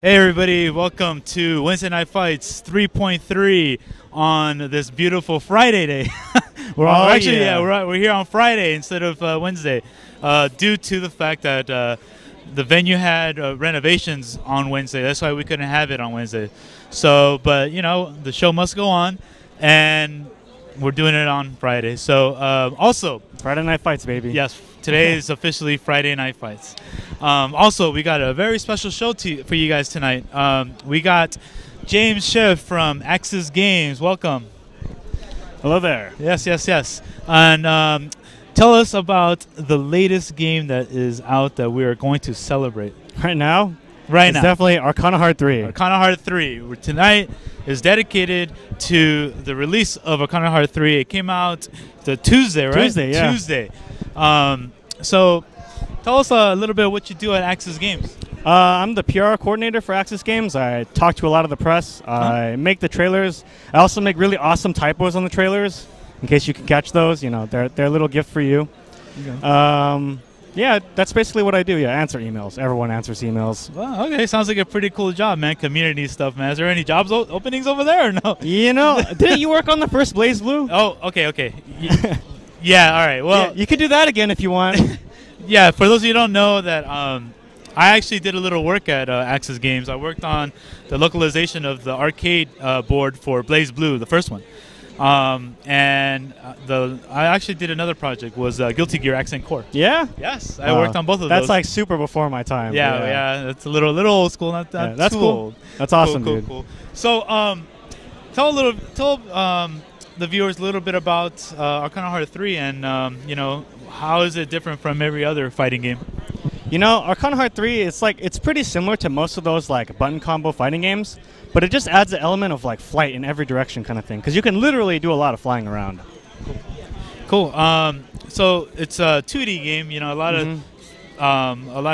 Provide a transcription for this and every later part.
Hey everybody, welcome to Wednesday Night Fights 3.3 on this beautiful Friday day. We're here on Friday instead of Wednesday due to the fact that the venue had renovations on Wednesday. That's why we couldn't have it on Wednesday. So, but you know, the show must go on, and we're doing it on Friday. So, also Friday Night Fights, baby. Yes, today is officially Friday Night Fights. Also, we got a very special show for you guys tonight. We got James Schiff from Aksys Games. Welcome. Hello there. Yes. And tell us about the latest game that is out that we are going to celebrate. Right now? It's definitely Arcana Heart 3. Arcana Heart 3. Tonight is dedicated to the release of Arcana Heart 3. It came out the Tuesday, right? Tuesday, yeah. Tuesday. So tell us a little bit what you do at Aksys Games. I'm the PR coordinator for Aksys Games. I talk to a lot of the press. I make the trailers. I also make really awesome typos on the trailers, in case you can catch those. You know, they're a little gift for you. Okay. Yeah, that's basically what I do. Yeah, answer emails. Everyone answers emails. Well, okay, sounds like a pretty cool job, man. Community stuff, man. Is there any jobs openings over there or no? You know, didn't you work on the first Blaze Blue? Oh, okay. Yeah, all right. Well, yeah, you could do that again if you want. Yeah, for those of you who don't know that I actually did a little work at Aksys Games. I worked on the localization of the arcade board for Blaze Blue, the first one. I actually did another project, was Guilty Gear Accent Core. Yeah? Yes, I worked on both of those. That's like super before my time. Yeah, that's a little old school. Not that's too cool. old. That's awesome, dude. Cool. So, tell the viewers a little bit about Arcana Heart 3 and you know, how is it different from every other fighting game? You know, Arcana Heart 3, it's pretty similar to most of those like button combo fighting games, but it just adds an element of like flight in every direction kind of thing, because you can literally do a lot of flying around. Cool. So it's a 2D game. You know, a lot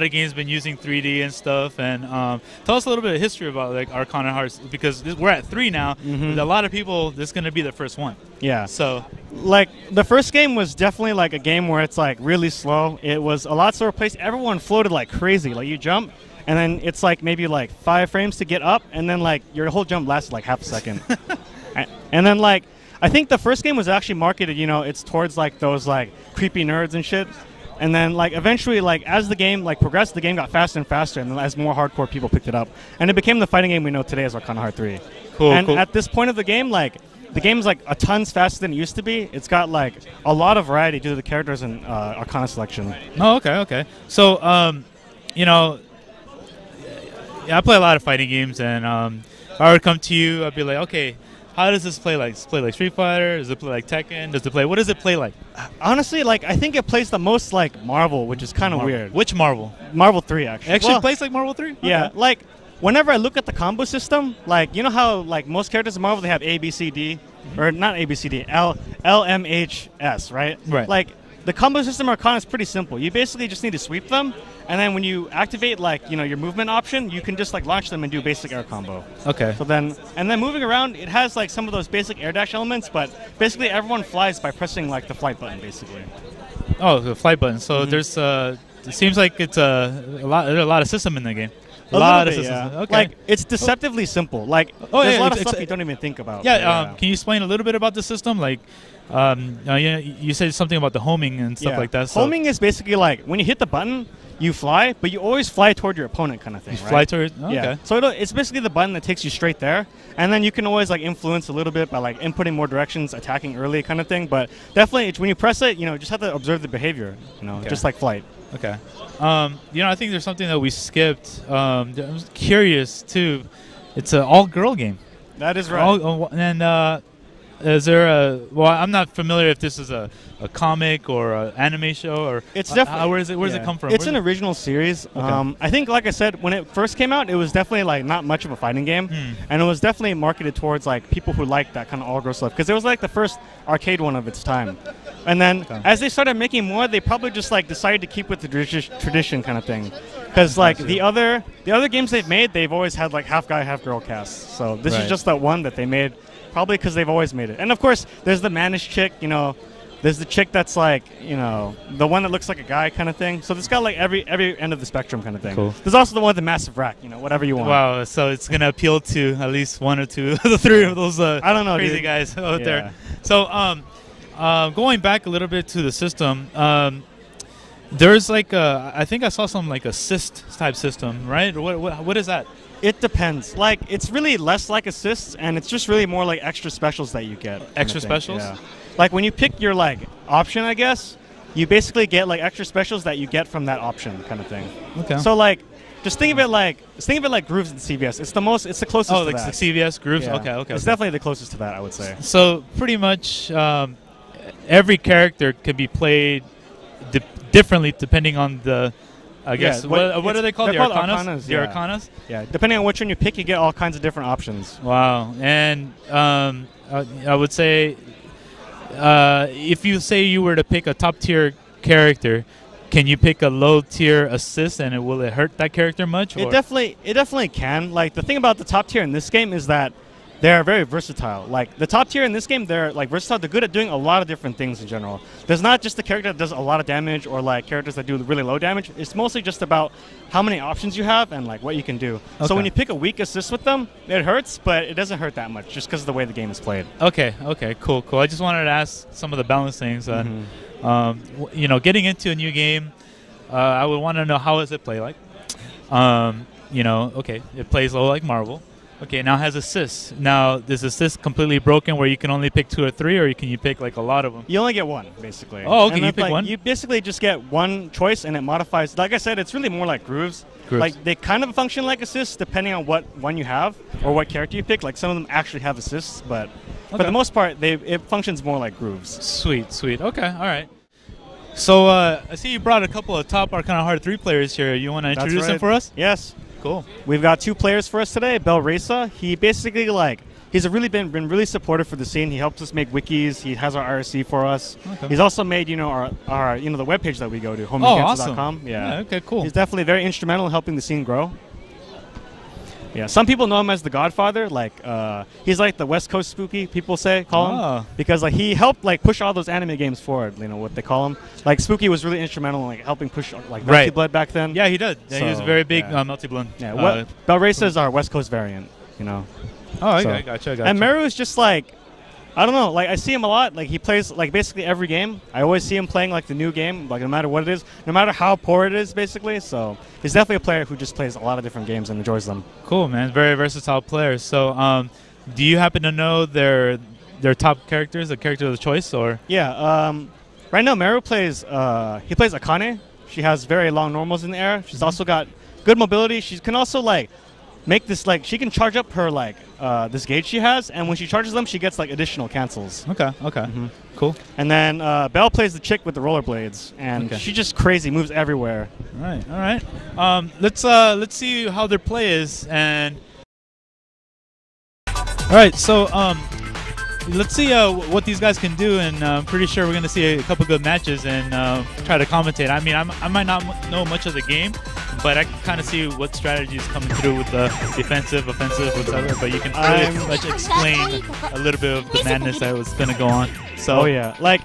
of games been using 3D and stuff. And tell us a little bit of history about like Arcana Hearts, because we're at 3 now. A lot of people, this is going to be the first one. Yeah. So, like, the first game was definitely like a game where it's like really slow. It was a lot slower pace. Everyone floated like crazy. Like, you jump, and then it's like maybe like 5 frames to get up, and then like your whole jump lasted like half a second. And then like, I think the first game was actually marketed, you know, it's towards like those like creepy nerds and shit. And then like eventually, like as the game like progressed, the game got faster and faster, and then as more hardcore people picked it up, and it became the fighting game we know today as Arcana Heart 3. Cool. At this point of the game, like the game's like a tons faster than it used to be. It's got like a lot of variety due to the characters and Arcana selection. Oh, okay. So, you know, yeah, I play a lot of fighting games, and if I would come to you, I'd be like, okay, how does this play like? Does it play like Street Fighter? Does it play like Tekken? What does it play like? Honestly, like I think it plays the most like Marvel, which is kind of weird. Which Marvel? Marvel 3, actually. It actually plays like Marvel 3? Yeah, okay. Like whenever I look at the combo system, like you know how like most characters in Marvel, they have A, B, C, D, or not A, B, C, D, L, M, H, S, right? Right. Like the combo system Arcana is pretty simple. You basically just need to sweep them, and then when you activate like your movement option, you can just like launch them and do basic air combo. Okay. So then moving around, it has like some of those basic air dash elements, but basically everyone flies by pressing like the flight button, basically. Oh, the flight button. So there's it seems like it's there's a lot of system in the game. A lot of systems. Yeah. Okay. Like it's deceptively simple. Like there's a lot of stuff you don't even think about. Yeah. Can you explain a little bit about the system? Like, you said something about the homing and stuff like that. So homing is basically like when you hit the button, you fly, but you always fly toward your opponent, kind of thing. You fly toward. Oh, yeah. Okay. So it's basically the button that takes you straight there, and then you can always like influence a little bit by like inputting more directions, attacking early, kind of thing. But definitely, when you press it, just have to observe the behavior. Just like flight. Okay. I think there's something that we skipped. I'm curious too. It's an all-girl game. That is right. Is there I'm not familiar if this is a comic or an anime show or it's definitely where does it come from? It's an original series. Okay. I think, like I said, when it first came out, it was definitely like not much of a fighting game, and it was definitely marketed towards like people who like that kind of all-girl stuff, because it was like the first arcade one of its time. And then as they started making more, they probably just like decided to keep with the tradition kind of thing, because like the other games they've made, they've always had like half guy, half girl casts. So this is just that one that they made. Probably because they've always made it. And of course, there's the mannish chick, There's the chick that's like, you know, the one that looks like a guy kind of thing. So it's got like every end of the spectrum kind of thing. Cool. There's also the one with the massive rack, you know, whatever you want. Wow, so it's going to appeal to at least one or two of the three of those I don't know, crazy dude. guys out there. So going back a little bit to the system, there's like I think I saw some like assist type system, right? What is that? It depends. Like, it's really less like assists, and it's just really more like extra specials that you get. Extra specials? Yeah. Like, when you pick your, like, option, I guess, you basically get, like, extra specials that you get from that option kind of thing. Okay. So, like, just think of it like grooves in CVS. It's the closest to that. Oh, like the CVS grooves? Yeah. Okay. It's definitely the closest to that, I would say. So, pretty much every character can be played differently depending on the... I guess. Yeah, what are they called? They're The called Arcanas? The yeah. Arcanas? Yeah. Depending on which one you pick, you get all kinds of different options. Wow. And I would say if you say you were to pick a top tier character, can you pick a low tier assist and will it hurt that character much? It definitely can. Like, the thing about the top tier in this game is that they're very versatile. Like, the top tier in this game, they're like versatile. They're good at doing a lot of different things in general. There's not just a character that does a lot of damage or like characters that do really low damage. It's mostly just about how many options you have and like what you can do. Okay. So when you pick a weak assist with them, it hurts, but it doesn't hurt that much just because of the way the game is played. Okay, cool. I just wanted to ask some of the balance things. You know, getting into a new game, I would want to know how does it play like. You know, okay, it plays low like Marvel. Okay, now it has assists. Now, is assist completely broken where you can only pick 2 or 3, or can you pick like a lot of them? You only get one, basically. Oh, okay, and you pick like, one? You basically just get one choice, and it modifies. Like I said, it's really more like grooves. Like, they kind of function like assists depending on what one you have or what character you pick. Like, some of them actually have assists, but for the most part, it functions more like grooves. Sweet. Okay, all right. So, I see you brought a couple of top Arcana Hard 3 players here. You want to introduce them for us? Yes. Cool. We've got 2 players for us today. Belresa, he basically he's really been really supportive for the scene. He helps us make wikis. He has our IRC for us. Okay. He's also made the webpage that we go to, homegames.com. Awesome. Yeah. Okay. Cool. He's definitely very instrumental in helping the scene grow. Yeah. Some people know him as the Godfather. Like he's like the West Coast Spooky. People call him because like he helped like push all those anime games forward. You know what they call him. Like Spooky was really instrumental in like helping push like Melty Blood back then. Yeah, he did. Yeah, he was a very big Melty Blood. Yeah. Belresa is our West Coast variant. You know. Oh, okay, gotcha. And Meru is just like, I don't know, like I see him a lot. Like he plays like basically every game. I always see him playing like the new game, like no matter what it is, no matter how poor it is, basically. So he's definitely a player who just plays a lot of different games and enjoys them. Cool, man. Very versatile player. So, do you happen to know their top characters, the character of the choice, or? Yeah. Right now, Meru plays. He plays Akane. She has very long normals in the air. She's also got good mobility. She can also like make this like she can charge up her like this gauge she has, and when she charges them, she gets like additional cancels. Okay. Cool. And then Belle plays the chick with the rollerblades, and she's just crazy, moves everywhere. All right. Let's see how their play is, and all right. So let's see what these guys can do, and I'm pretty sure we're gonna see a couple good matches and try to commentate. I mean, I might not know much of the game, but I can kind of see what strategies coming through with the defensive, offensive, whatever. But you can pretty much explain a little bit of the madness that was gonna go on. So like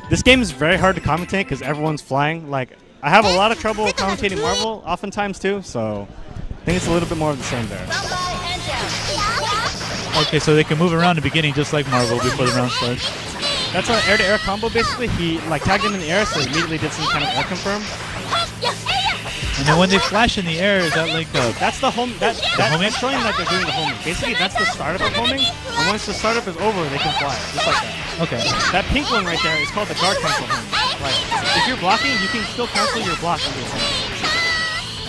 this game is very hard to commentate because everyone's flying. Like I have a lot of trouble commentating Marvel oftentimes too, so I think it's a little bit more of the same there. Okay, so they can move around in the beginning just like Marvel before the round starts. That's our air-to-air combo, basically. He like tagged him in the air, so he immediately did some kind of air confirm. And then when they flash in the air, is that like that's the home. That's showing that they're doing the homing. Basically, that's the startup of homing. And once the startup is over, they can fly, just like that. Okay. That pink one right there is called the guard cancel homing. Like, if you're blocking, you can still cancel your block into a homing.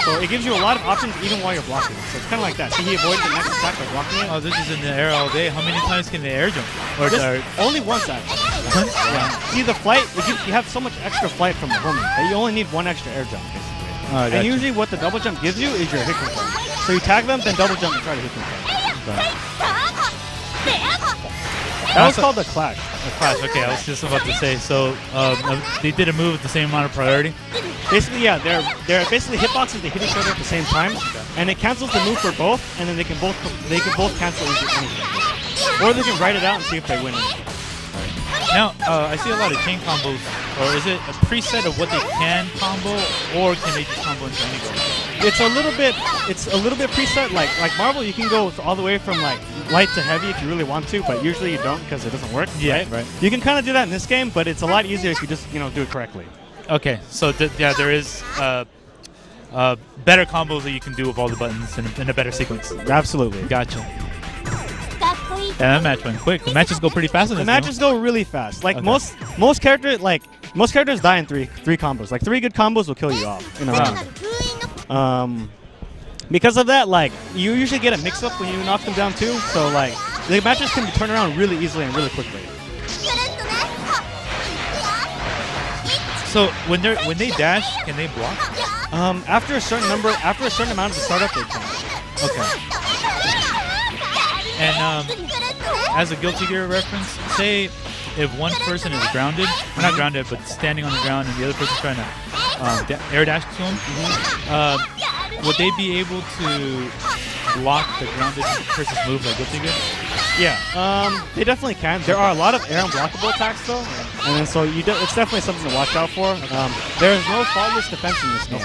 So it gives you a lot of options even while you're blocking. So it's kind of like that. See, he avoided the next attack by blocking it. Oh, this is in the air all day. How many times can they air jump? Or only once, actually. Once? Yeah. See, the flight, you have so much extra flight from the homing that you only need one extra air jump, basically. And usually what the double jump gives you is your hit confirm. So you tag them, then double jump and try to hit confirm. That was called the Clash. The Clash, okay. I was just about to say. So they did a move with the same amount of priority? Basically, yeah. They're basically hitboxes. They hit each other at the same time, and it cancels the move for both, and then they can both cancel anything. Or they can write it out and see if they win. Now, I see a lot of chain combos, or is it a preset of what they can combo, or can they just combo into any goal? It's a little bit preset. Like Marvel, you can go all the way from like light to heavy if you really want to, but usually you don't because it doesn't work. Yeah, right. You can kind of do that in this game, but it's a lot easier if you just do it correctly. Okay, so yeah, there is better combos that you can do with all the buttons in a better sequence. Absolutely. Gotcha. Yeah, that match went quick. The matches go pretty fast in this. The matches go really fast. Like most characters die in three combos. Like 3 good combos will kill you off in a round. Because of that, like you usually get a mix-up when you knock them down too. So like the matches can be turned around really easily and really quickly. So when they dash, can they block? After a certain amount of the startup, they can. Okay. And as a Guilty Gear reference, say if one person is grounded, not grounded, but standing on the ground, and the other person's trying to air dash to him, would they be able to block the grounded person's move like Guilty Gear? Yeah, they definitely can. There are a lot of air unblockable attacks though, and so it's definitely something to watch out for. There is no faultless defense in this game.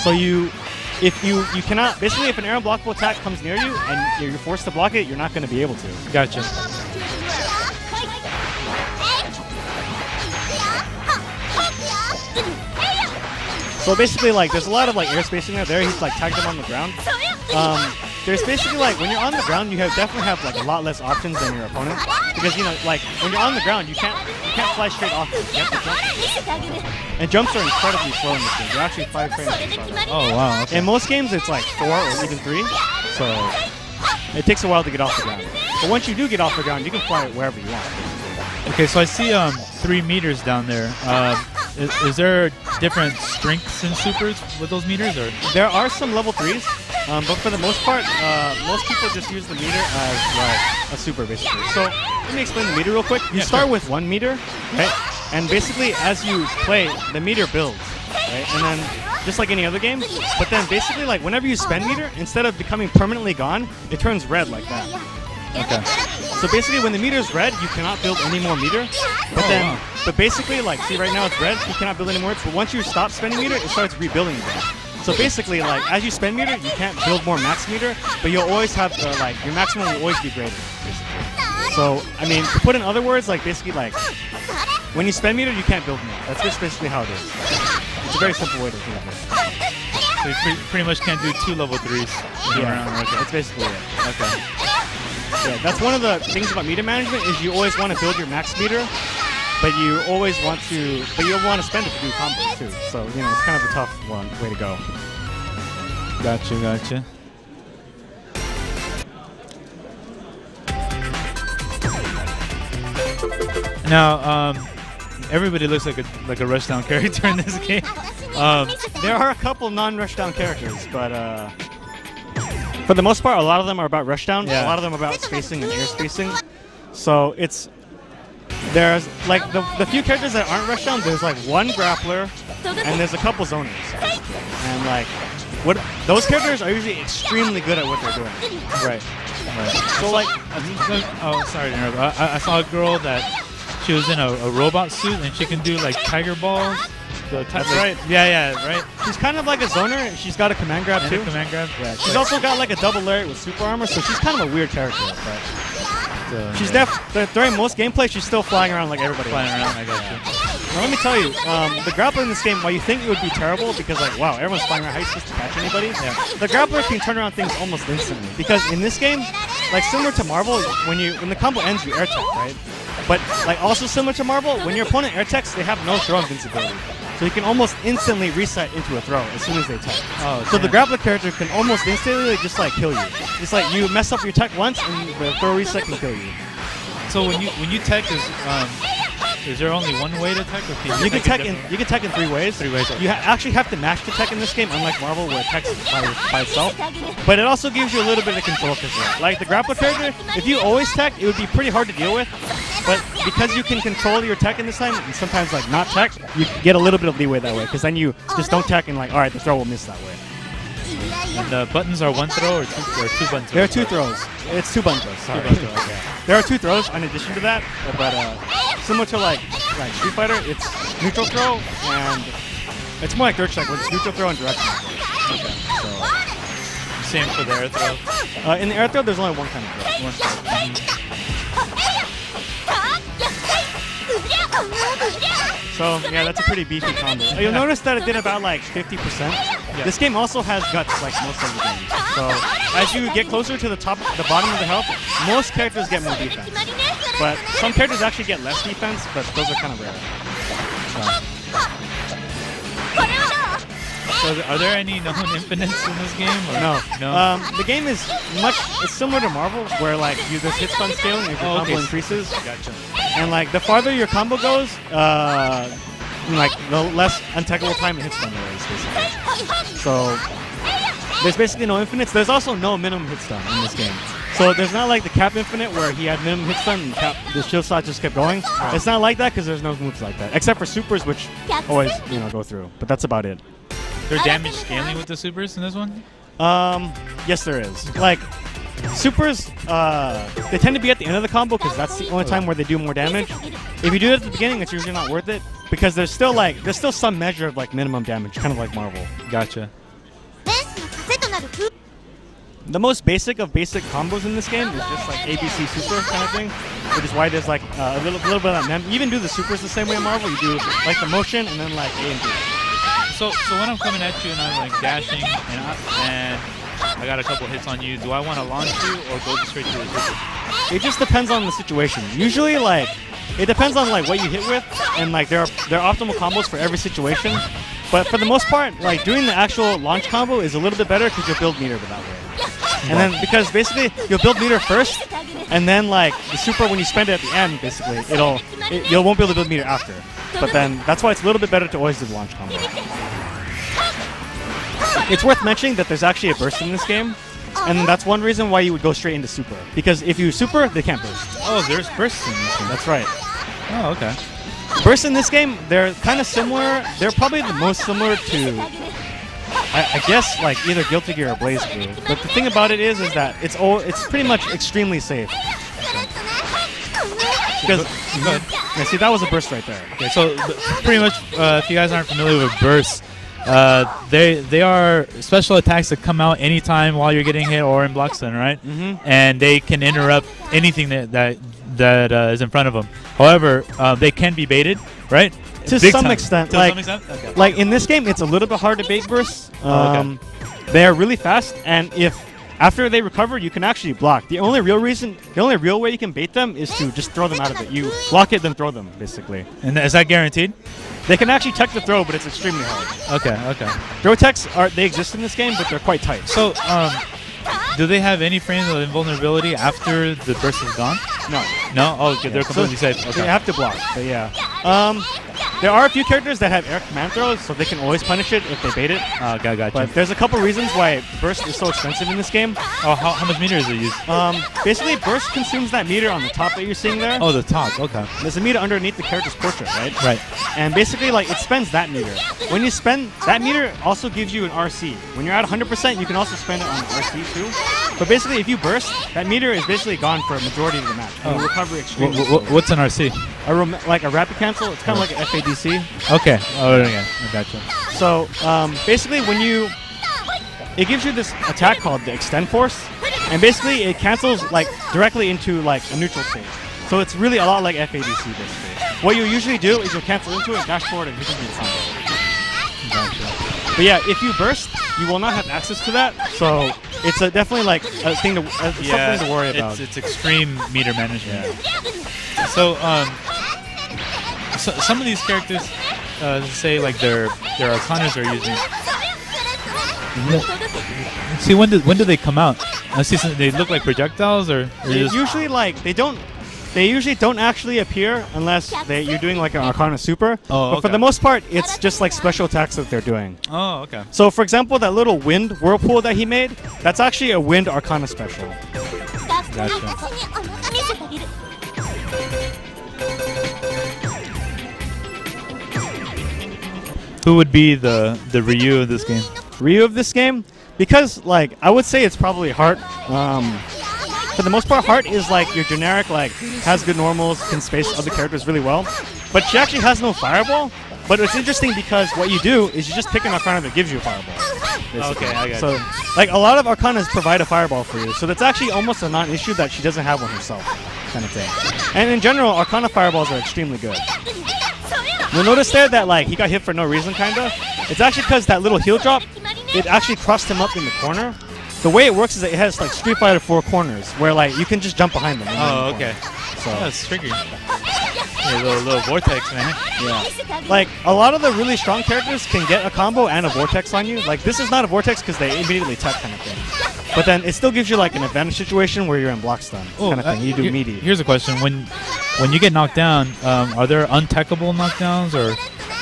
So if you cannot, basically if an air unblockable attack comes near you and you're forced to block it, you're not going to be able to. Gotcha. So basically, like, there's a lot of like air spacing there. He's like tagged him on the ground. There's basically like when you're on the ground, you definitely have like a lot less options than your opponent because like when you're on the ground, you can't fly straight off. You have to jump. And jumps are incredibly slow in this game. They're actually 5 frames per second. Oh wow! Okay. In most games, it's like 4 or even 3. So it takes a while to get off the ground. But once you do get off the ground, you can fly it wherever you want. Okay, so I see 3 meters down there. Is there different strengths and supers with those meters, or there are some level 3s, but for the most part, most people just use the meter as like a super, basically. So let me explain the meter real quick. You start with 1 meter, right? And basically, as you play, the meter builds, right? And then just like any other game, but then basically, like whenever you spend meter, instead of becoming permanently gone, it turns red like that. Okay. So basically, when the meter is red, you cannot build any more meter. But basically, like, see right now it's red, you cannot build any more. But once you stop spending meter, it starts rebuilding again. So basically, like, as you spend meter, you can't build more max meter, but you'll always have, like, your maximum will always be greater, basically. So, I mean, to put in other words, like, basically, like, when you spend meter, you can't build more. That's just basically how it is. It's a very simple way to think of it. So you pretty much can't do 2 level 3s. Yeah, okay. That's basically it. Okay. Yeah, that's one of the things about meter management is you always want to build your max meter, but you always want to, spend it to do combos too. So it's kind of a tough way to go. Gotcha. Now, everybody looks like a rushdown character in this game. There are a couple non-rushdown characters, but for the most part, a lot of them are about rushdown. Yeah. A lot of them are about spacing and air spacing. So there's like the few characters that aren't rushdown. There's like 1 grappler, and there's a couple zoners. And like those characters are usually extremely good at what they're doing. Right. So like, oh, sorry to interrupt. I saw a girl that she was in a robot suit and she can do like tiger balls. That's right. Yeah, right. She's kind of like a zoner. She's got a command grab too. Command grab. Yeah. She's also got like a double lariat with super armor, so she's kind of a weird character. But she's during most gameplay, she's still flying around like everybody. Flying around, I got you. Now let me tell you, the grappler in this game, while you think it would be terrible because like wow, everyone's flying around, how are you supposed to catch anybody? Yeah. The grappler can turn around things almost instantly because in this game, like similar to Marvel, when the combo ends, you air tech, right? But like also similar to Marvel, when your opponent air techs, they have no throw invincibility. So you can almost instantly reset into a throw as soon as they tech. Oh, so the grappler character can almost instantly just like kill you. It's like you mess up your tech once and the throw reset can kill you. So when you tech, is there only one way to tech? Or you can tech in 3 ways. 3 ways. You actually have to mash the tech in this game, unlike Marvel where tech is by itself. But it also gives you a little bit of control because like the grappler character, if you always tech, it would be pretty hard to deal with. But because you can control your tech in this time, and sometimes like not tech, you get a little bit of leeway that way. Because then you just don't tech and like, all right, the throw will miss that way. And the buttons are 1 throw or 2 buttons? There are 2 throws. It's 2 button throws. Sorry. 2 button throws. Okay. There are 2 throws in addition to that, but similar to like Street Fighter. It's neutral throw, and it's more like Dirt Strike, where it's neutral throw and direct. Okay. So same for the air throw. In the air throw, there's only one kind of throw. One throw. So yeah, that's a pretty beefy combo. You'll notice that it did about like 50%. Yeah. This game also has guts like most of the games. So as you get closer to the bottom of the health, most characters get more defense. But some characters actually get less defense, but those are kind of rare. So are there any known infinites in this game? Or? No. No. The game is it's similar to Marvel, where like you there's hit stun scaling if your combo increases. Gotcha. And like the farther your combo goes, like the less untechable time it hits stun there is basically. So there's basically no infinites. There's also no minimum hit stun in this game. So there's not like the Cap Infinite where he had minimum hit stun and the shield slot just kept going. Right. It's not like that because there's no moves like that, except for supers, which always go through. But that's about it. There's damage scaling with the supers in this one? Yes, there is. Like supers, they tend to be at the end of the combo because that's the only time where they do more damage. If you do it at the beginning, it's usually not worth it because there's still some measure of like minimum damage, kind of like Marvel. Gotcha. The most basic of basic combos in this game is just like ABC super kind of thing, which is why there's like a little bit of that. You even do the supers the same way in Marvel. You do like the motion and then like A and B. So when I'm coming at you and I'm like dashing and I got a couple hits on you, do I want to launch you or go straight to the super? It just depends on the situation. Usually, like, it depends on like what you hit with, and like there are optimal combos for every situation. But for the most part, like doing the actual launch combo is a little bit better because you'll build meter that way. And then because basically you'll build meter first, and then like the super when you spend it at the end, basically you won't be able to build meter after. But then that's why it's a little bit better to always do the launch combo. It's worth mentioning that there's actually a burst in this game, and that's one reason why you would go straight into super. Because if you super, they can't burst. Oh, there's bursts in this game. That's right. Oh, okay. Bursts in this game, they're kind of similar. They're probably the most similar to, I guess, like either Guilty Gear or Blaze Blue. But the thing about it is that it's pretty much extremely safe. Because yeah, see, that was a burst right there. Okay, so pretty much, if you guys aren't familiar with bursts, they are special attacks that come out anytime while you're getting hit or in block stun, right? Mm-hmm. And they can interrupt anything that is in front of them. However, they can be baited, right? To some extent. Okay. Like in this game, it's a little bit hard to bait bursts. Okay. They are really fast, and if after they recover, you can actually block. The only real way you can bait them is to just throw them out of it. You block it, then throw them, basically. And is that guaranteed? They can actually tech the throw, but it's extremely hard. Okay. Throw techs they exist in this game, but they're quite tight. So, do they have any frames of invulnerability after the burst is gone? No. No? Oh, okay, they're completely safe. Okay. They have to block, but yeah. There are a few characters that have air command throws, so they can always punish it if they bait it. Oh, gotcha. But there's a couple reasons why burst is so expensive in this game. Oh, how much meter is it used? Basically, burst consumes that meter on the top that you're seeing there. Oh, the top. Okay. There's a meter underneath the character's portrait, right? Right. And basically, like, it spends that meter. When you spend that meter, also gives you an RC. When you're at 100%, you can also spend it on RC too. But basically, if you burst, that meter is basically gone for a majority of the match. And you recover extremely. What's an RC? Like a rapid cancel. It's kind of like an FADC. Okay. Oh, yeah. I gotcha. So basically, it gives you this attack called the Extend Force, and basically it cancels like directly into like a neutral state. So it's really a lot like FADC basically. What you usually do is you'll cancel into it, dash forward, and hit into the combo. Gotcha. But yeah, if you burst, you will not have access to that. So it's definitely like a thing to something to worry about. It's extreme meter management. Yeah. So some of these characters say like their Arcanas are using. See, when do they come out? They look like projectiles, or usually like they usually don't actually appear unless you're doing like an Arcana super. Oh, but for the most part, it's just like special attacks that they're doing. Oh, okay. So for example, that little wind whirlpool that he made, that's actually a wind Arcana special. Gotcha. Who would be the Ryu of this game? Ryu of this game? Because, like, I would say it's probably Heart. for the most part, Heart is like your generic, like, has good normals, can space other characters really well. But she actually has no fireball. But it's interesting because what you do is you just pick an Arcana that gives you a fireball. Basically. Okay, I got so, you. like, a lot of Arcanas provide a fireball for you. So that's actually almost a non-issue that she doesn't have one herself, kind of thing. And in general, Arcana fireballs are extremely good. You'll notice there that, like, he got hit for no reason, kind of. It's actually because that little heal drop, it actually crossed him up in the corner. The way it works is that it has, like, Street Fighter 4 corners, where, like, you can just jump behind them. Oh, okay. So that's tricky. Yeah, little vortex, man. Yeah. Like, a lot of the really strong characters can get a combo and a vortex on you. Like, this is not a vortex because they immediately tech kind of thing. But then it still gives you, like, an advantage situation where you're in block stun kind of thing. You do meaty. Here's a question. When you get knocked down, are there untechable knockdowns, or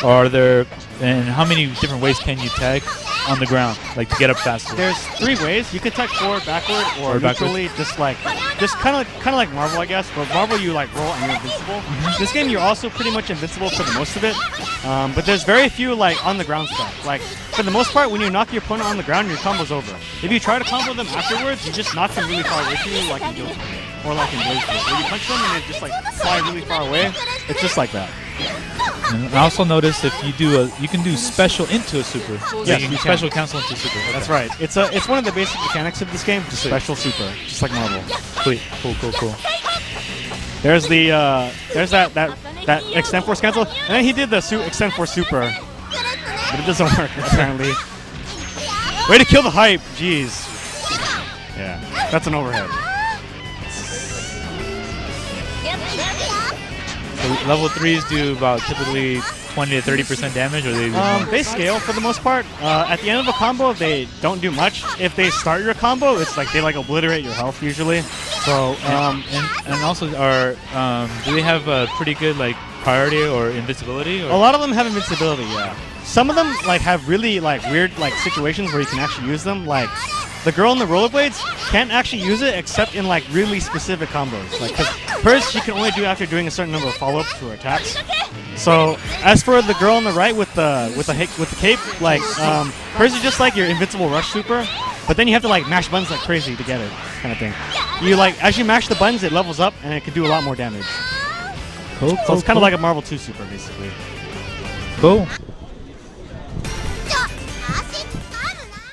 are there, and how many different ways can you tech on the ground, like to get up faster? There's 3 ways. You can tech forward, backward, or neutrally, just kind of like Marvel, I guess. But Marvel, you like roll and you're invincible. This game, you're also pretty much invincible for the most of it. But there's very few like on the ground stuff. Like for the most part, when you knock your opponent on the ground, your combo's over. If you try to combo them afterwards, you just knock them really far away from you, like in Guilty or like in Blaze Blue. When you punch them and they just like fly really far away, it's just like that. And I also noticed if you do you can do special into a super. Yes, you can special cancel into super. Okay. That's right. It's one of the basic mechanics of this game. Just special super, just like Marvel. Sweet. Cool. There's the there's that extend force cancel, and then he did the extend force super, but it doesn't work apparently. Way to kill the hype, jeez. Yeah, that's an overhead. So level 3s do about typically 20 to 30% damage, or they scale for the most part. At the end of a combo, they don't do much. If they start your combo, it's like they like obliterate your health usually. So and also do they have a pretty good like priority or invincibility? Or? A lot of them have invincibility. Yeah. Some of them like have really like weird like situations where you can actually use them. Like the girl in the rollerblades can't actually use it except in like really specific combos. Like because hers she can only do after doing a certain number of follow-ups to her attacks. So as for the girl on the right with the cape, like hers is just like your invincible rush super, but then you have to like mash buttons like crazy to get it, kind of thing. You like as you mash the buttons, it levels up and it can do a lot more damage. Cool. So it's kind of like a Marvel 2 super basically. Cool.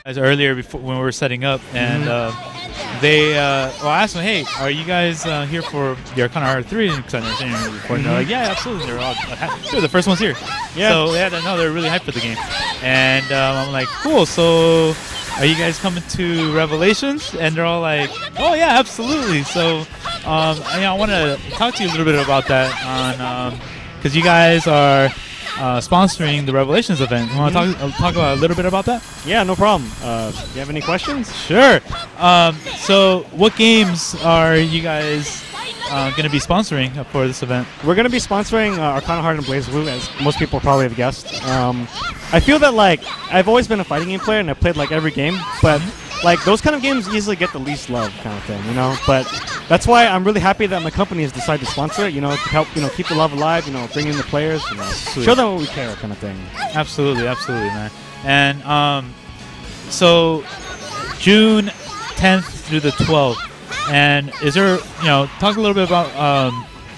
As earlier before when we were setting up, and I asked them, hey, are you guys here for the Arcana Heart 3? Because I understand you're recording. They're like, yeah, absolutely. They're the first ones here. Yeah. So they're really hyped for the game. And I'm like, cool. So are you guys coming to Revelations? And they're all like, oh yeah, absolutely. So I want to talk to you a little bit about that, because you guys are sponsoring the Revelations event. You want to talk about a little bit about that? Yeah, no problem. Do you have any questions? Sure. So what games are you guys going to be sponsoring for this event? We're going to be sponsoring Arcana Heart and Blaze Blue, as most people probably have guessed. I feel that like I've always been a fighting game player and I've played like every game, but like those kind of games usually get the least love kind of thing, you know. But that's why I'm really happy that my company has decided to sponsor it, you know, to help, you know, keep the love alive, you know, bring in the players, you know, show them what we care, kind of thing. Absolutely, man. And so June 10th through the 12th, and is there, you know, talk a little bit about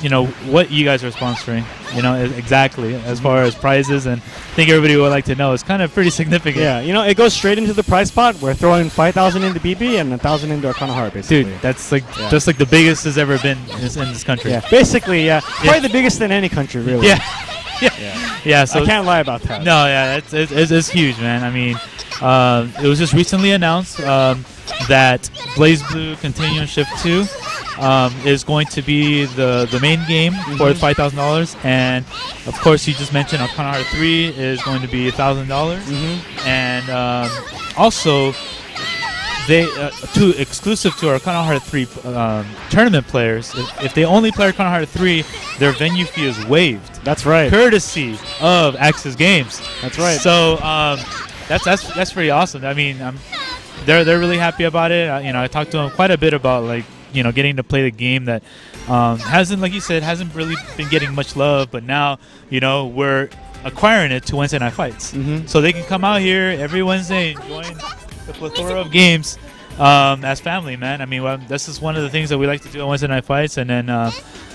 you know, what you guys are sponsoring, you know, exactly as far as prizes, and I think everybody would like to know. It's kind of pretty significant. Yeah, you know, it goes straight into the prize pot. We're throwing 5,000 into BB and 1,000 into Arcana Heart, basically. Dude, that's like just like the biggest has ever been in this country. Yeah, basically, yeah. Probably the biggest in any country, really. Yeah. So I can't lie about that. No, yeah, it's huge, man. I mean, it was just recently announced that Blaze Blue Continuum Shift 2 is going to be the main game for $5,000, and of course you just mentioned Arcana Heart 3 is going to be $1,000, and also they exclusive to Arcana Heart 3 tournament players. If they only play Arcana Heart 3, their venue fee is waived. That's right. Courtesy of Aksys Games. That's right. So that's pretty awesome. I mean, they're really happy about it. You know, I talked to them quite a bit about like, you know, getting to play the game that hasn't, like you said, hasn't really been getting much love, but now, you know, we're acquiring it to Wednesday Night Fights. So they can come out here every Wednesday and join the plethora of games as family, man. I mean, this is one of the things that we like to do on Wednesday Night Fights, and then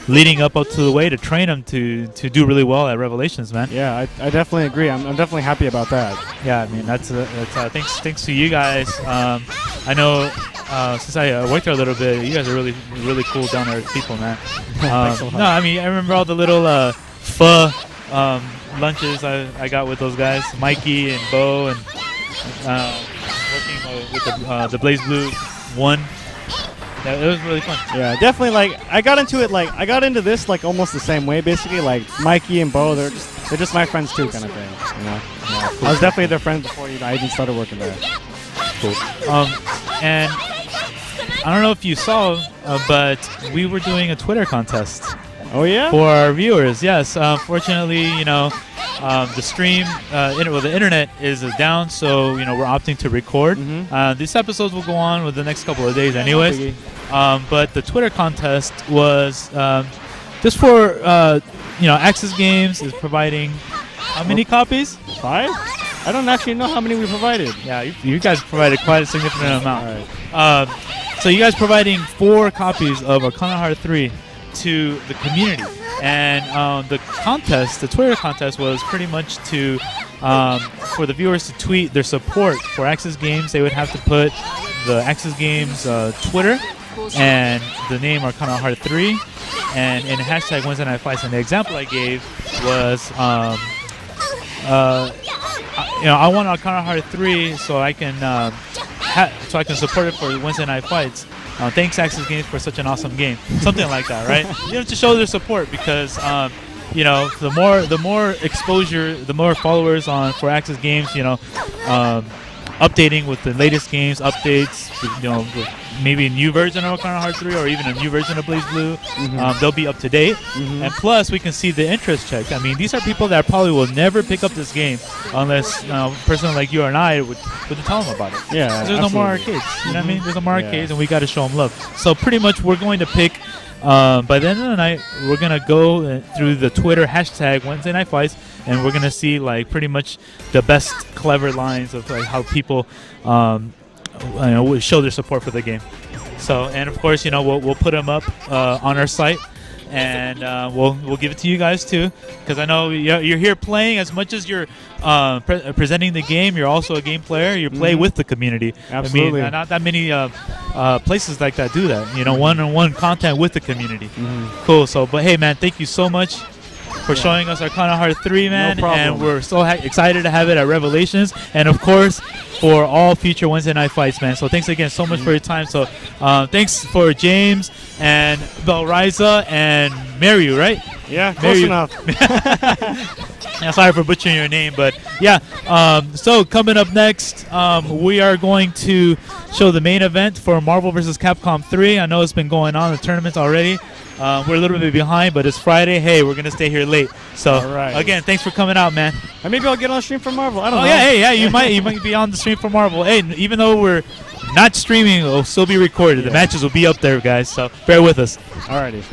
leading up to the way to train them to do really well at Revelations, man. Yeah, I definitely agree. I'm definitely happy about that. Yeah, I mean, that's thanks to you guys. I know since I worked there a little bit, you guys are really cool, down to earth people, man. No, I mean, I remember all the little pho lunches I got with those guys, Mikey and Bo, and working with the Blaze Blue 1. Yeah, it was really fun. Yeah, definitely. Like, I got into this like almost the same way, basically. Like Mikey and Bo, they're just my friends too, kind of thing. You know, yeah, cool. I was definitely their friends before I even started working there. Cool. And I don't know if you saw, but we were doing a Twitter contest. Oh yeah. For our viewers, yes. Fortunately, the stream, the internet is down, so we're opting to record. These episodes will go on with the next couple of days, anyways. But the Twitter contest was just for Aksys Games is providing how many copies? 5? I don't actually know how many we provided. Yeah, you guys provided quite a significant amount. All right. So you guys providing 4 copies of Arcana Heart 3 to the community, and the Twitter contest was pretty much to for the viewers to tweet their support for Aksys Games. They would have to put the Aksys Games Twitter and the name Arcana Heart 3 and in hashtag Wednesday Night Fights. And the example I gave was I want Arcana Heart 3 so I can support it for Wednesday Night Fights. Thanks, Aksys Games, for such an awesome game. Something like that, right? To show their support, because the more exposure, the more followers for Aksys Games, updating with the latest games, updates, maybe a new version of Arcana Heart 3 or even a new version of Blaze Blue, they'll be up to date. And plus, we can see the interest check. I mean, these are people that probably will never pick up this game unless a person like you and I would tell them about it. Yeah, there's no more arcades. You know what I mean? There's no more arcades, and we got to show them love. So pretty much, we're going to pick. By the end of the night, we're gonna go through the Twitter hashtag Wednesday Night Fights, and we're gonna see pretty much the best clever lines of how people show their support for the game. So, and of course, we'll put them up on our site, and we'll give it to you guys too, because I know you're here playing. As much as you're presenting the game, you're also a game player. You play with the community. Absolutely. I mean, not that many places like that do that. One-on-one content with the community. Cool. So, but hey, man, thank you so much for showing us Arcana Heart 3, man. No problem. And we're so excited to have it at Revelations, and of course for all future Wednesday Night Fights, man. So thanks again so much for your time. So thanks for James and Belriza and Mariu, right? Yeah, close enough. Yeah, sorry for butchering your name, but yeah. So coming up next, we are going to show the main event for Marvel vs. Capcom 3. I know it's been going on, the tournaments already. We're a little bit behind, but it's Friday. Hey, we're going to stay here late. So, again, thanks for coming out, man. And maybe I'll get on the stream for Marvel. I don't know. Yeah, you might be on the stream for Marvel. Hey, even though we're not streaming, it'll still be recorded. The matches will be up there, guys, so bear with us. Alrighty.